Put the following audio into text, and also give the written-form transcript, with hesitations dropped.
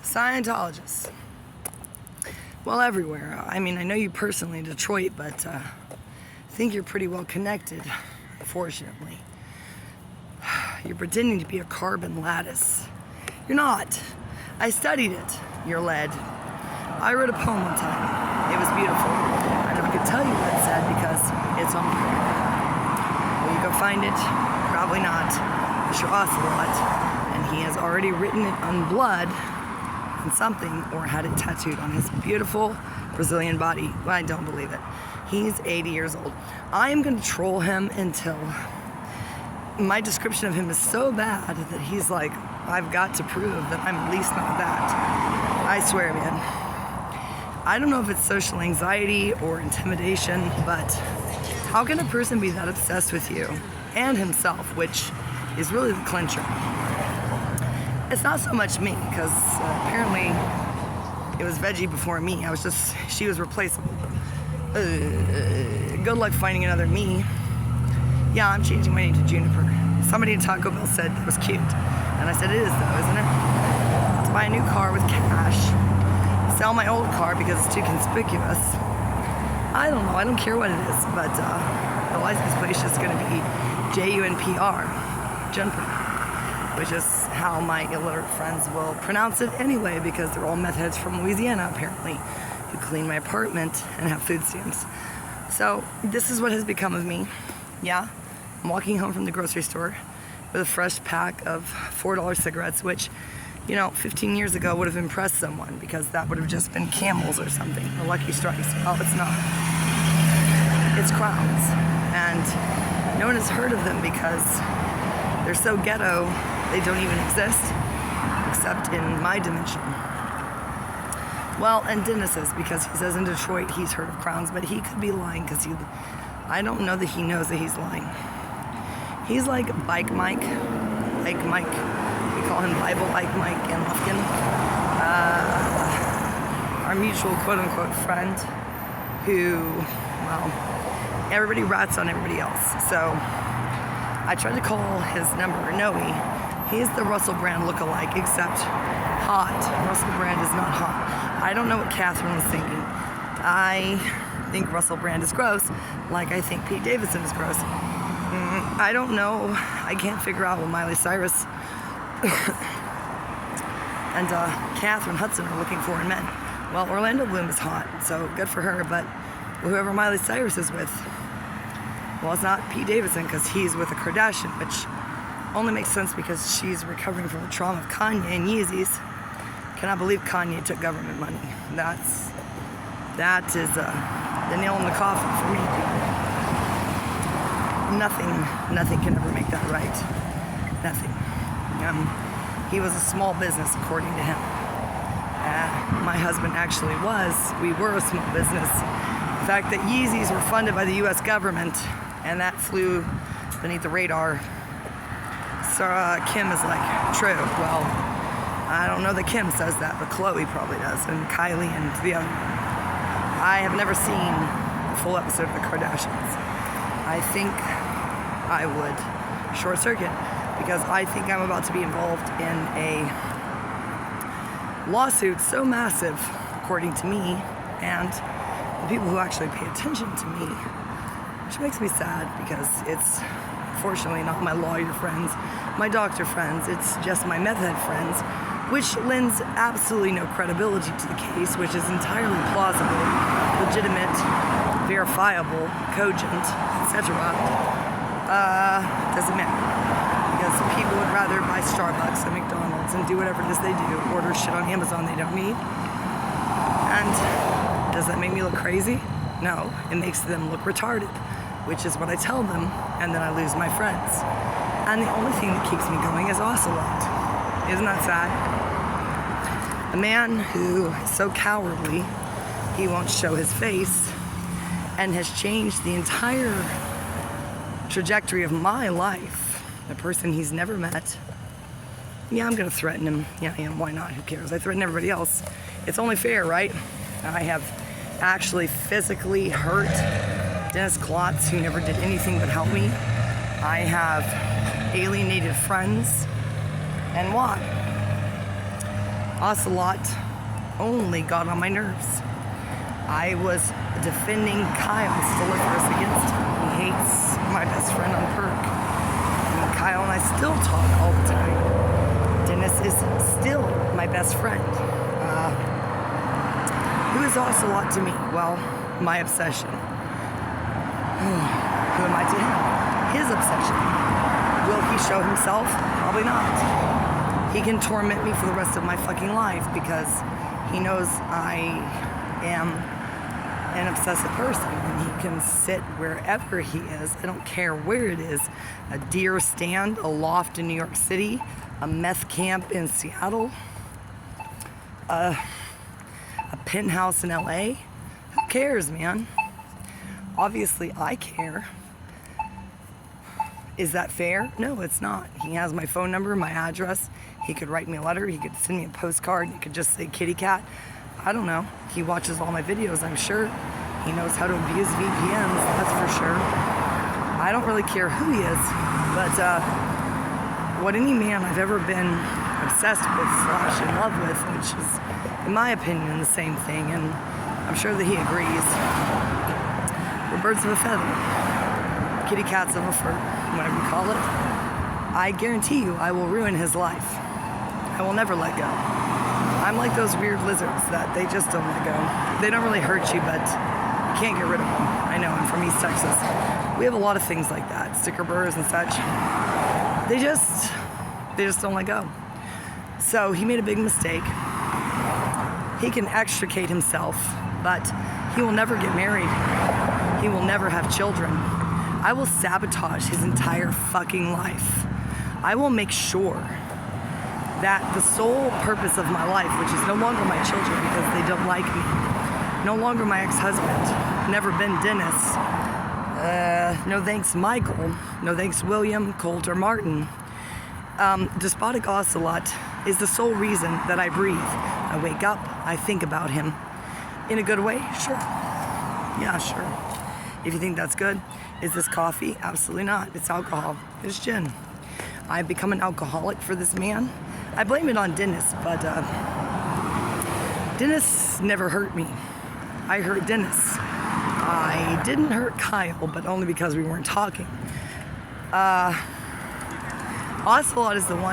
Scientologists. Well, everywhere. I mean, I know you personally in Detroit, but I think you're pretty well connected, unfortunately. You're pretending to be a carbon lattice. You're not. I studied it. You're lead. I wrote a poem one time. It was beautiful. I never could tell you what it said because it's on paper. Will you go find it? Probably not. It's your ocelot. And he has already written it on blood on something or had it tattooed on his beautiful Brazilian body. Well, I don't believe it. He's 80 years old. I am going to troll him until my description of him is so bad that he's like, I've got to prove that I'm at least not that. I swear, man. I don't know if it's social anxiety or intimidation, but how can a person be that obsessed with you and himself, which is really the clincher? It's not so much me, because apparently it was veggie before me. She was replaceable. Good luck finding another me. Yeah, I'm changing my name to Juniper. Somebody at Taco Bell said it was cute. And I said, it is though, isn't it? To buy a new car with cash. Sell my old car because it's too conspicuous. I don't know, I don't care what it is, but the license plate is just gonna be Junpr, Juniper, which is how my illiterate friends will pronounce it anyway, because they're all meth heads from Louisiana, apparently, who clean my apartment and have food stamps. So this is what has become of me. Yeah, I'm walking home from the grocery store with a fresh pack of $4 cigarettes, which, 15 years ago would have impressed someone because that would have just been Camels or something, or Lucky Strikes. Well, it's not. It's Crowns. And no one has heard of them because they're so ghetto, they don't even exist, except in my dimension. Well, and Dennis's, because he says in Detroit he's heard of Crowns, but he could be lying because I don't know that he knows that he's lying. He's like Bike Mike, Ike Mike. We call him Bible Ike Mike and Lufkin. Our mutual quote-unquote friend who, well, everybody rats on everybody else. So I tried to call his number. No, he's the Russell Brand look-alike, except hot. Russell Brand is not hot. I don't know what Catherine was thinking. I think Russell Brand is gross, like I think Pete Davidson is gross. I don't know. I can't figure out what Miley Cyrus and Catherine Hudson are looking for in men. Well, Orlando Bloom is hot, so good for her, but whoever Miley Cyrus is with, well, it's not Pete Davidson because he's with a Kardashian, which only makes sense because she's recovering from the trauma of Kanye and Yeezys. Cannot believe Kanye took government money. That is the nail in the coffin for me. Nothing can ever make that right. Nothing. He was a small business, according to him. My husband actually was. We were a small business. The fact that Yeezys were funded by the U.S. government, and that flew beneath the radar. So Kim is like, true. Well, I don't know that Kim says that, but Khloe probably does, and Kylie and the other. I have never seen a full episode of the Kardashians. I think I would short circuit because I think I'm about to be involved in a lawsuit so massive, according to me, and the people who actually pay attention to me, which makes me sad because it's fortunately not my lawyer friends, my doctor friends, it's just my meth head friends, which lends absolutely no credibility to the case, which is entirely plausible, legitimate, verifiable, cogent, etc. Doesn't matter. Because people would rather buy Starbucks and McDonald's and do whatever it is they do, order shit on Amazon they don't need. And does that make me look crazy? No, it makes them look retarded, which is what I tell them, and then I lose my friends. And the only thing that keeps me going is Ocelot. Isn't that sad? A man who is so cowardly, he won't show his face, and has changed the entire trajectory of my life. A person he's never met. Yeah, I'm gonna threaten him. Yeah, I am. Why not? Who cares? I threaten everybody else. It's only fair, right? I have actually physically hurt Dennis Klotz, who never did anything but help me. I have alienated friends. And why? Ocelot only got on my nerves. I was defending Kyle Stoliferous against him. He hates my best friend on Perk. And Kyle and I still talk all the time. Dennis is still my best friend. Who is Ocelot to me? Well, my obsession. Who am I to him? His obsession. Will he show himself? Probably not. He can torment me for the rest of my fucking life because he knows I am an obsessive person, and he can sit wherever he is. I don't care where it is. A deer stand, a loft in New York City, a meth camp in Seattle, a penthouse in LA. Who cares, man? Obviously, I care. Is that fair? No, it's not. He has my phone number, my address. He could write me a letter. He could send me a postcard. It could just say kitty cat. I don't know. He watches all my videos, I'm sure. He knows how to abuse VPNs, that's for sure. I don't really care who he is, but what any man I've ever been obsessed with / in love with, which is, in my opinion, the same thing, and I'm sure that he agrees. We're birds of a feather, kitty cats of a fur, whatever you call it. I guarantee you I will ruin his life. I will never let go. I'm like those weird lizards that they just don't let go. They don't really hurt you, but you can't get rid of them. I know, I'm from East Texas. We have a lot of things like that, sticker burrs and such. They just don't let go. So he made a big mistake. He can extricate himself, but he will never get married. He will never have children. I will sabotage his entire fucking life. I will make sure that the sole purpose of my life, which is no longer my children because they don't like me, no longer my ex-husband, never been Dennis, no thanks Michael, no thanks William, Colt, or Martin. Despotic Ocelot is the sole reason that I breathe. I wake up, I think about him. In a good way? Sure. Yeah, sure. If you think that's good, is this coffee? Absolutely not. It's alcohol. It's gin. I've become an alcoholic for this man. I blame it on Dennis, but Dennis never hurt me. I hurt Dennis. I didn't hurt Kyle, but only because we weren't talking. Ocelot is the one